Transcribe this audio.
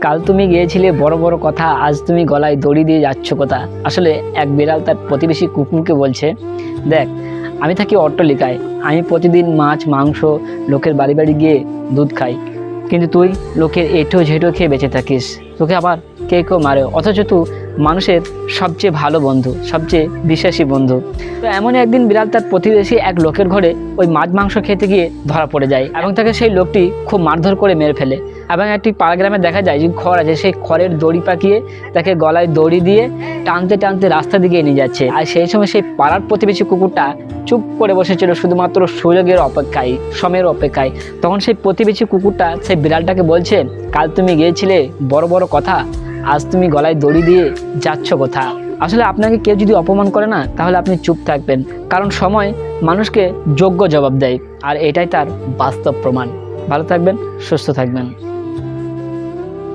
কাল তুমি গিয়েছিলে বড় বড় কথা, আজ তুমি গলায় দড়ি দিয়ে যাচ্ছ কোথা। আসলে এক বিড়াল তার প্রতিবেশী কুকুরকে বলছে, দেখ আমি থাকি অট্টালিকায়, আমি প্রতিদিন মাছ মাংস লোকের বাড়ি বাড়ি গিয়ে দুধ খাই, কিন্তু তুই লোকের এঁটো ঝেঁটো খেয়ে বেঁচে থাকিস, তোকে আবার কে কেউ মারে, অথচ তুই মানুষের সবচেয়ে ভালো বন্ধু, সবচেয়ে বিশ্বাসী বন্ধু। তো এমনই একদিন বিড়াল তার প্রতিবেশী এক লোকের ঘরে ওই মাছ মাংস খেতে গিয়ে ধরা পড়ে যায় এবং তাকে সেই লোকটি খুব মারধর করে মেরে ফেলে। এবং একটি পাড়াগ্রামে দেখা যায় যে খড় আছে, সেই খড়ের দড়ি পাকিয়ে তাকে গলায় দড়ি দিয়ে টানতে টানতে রাস্তা দিকে নিয়ে যাচ্ছে। আর সেই সময় সেই পাড়ার প্রতিবেশী কুকুরটা চুপ করে বসেছিল শুধুমাত্র সুযোগের অপেক্ষায়, সময়ের অপেক্ষায়। তখন সেই প্রতিবেশী কুকুরটা সেই বিড়ালটাকে বলছে, কাল তুমি গিয়েছিলে বড় বড় কথা, আজ তুমি গলায় দড়ি দিয়ে যাচ্ছ কোথা। আসলে আপনাকে কেউ যদি অপমান করে না, তাহলে আপনি চুপ থাকবেন, কারণ সময় মানুষকে যোগ্য জবাব দেয়, আর এটাই তার বাস্তব প্রমাণ। ভালো থাকবেন, সুস্থ থাকবেন।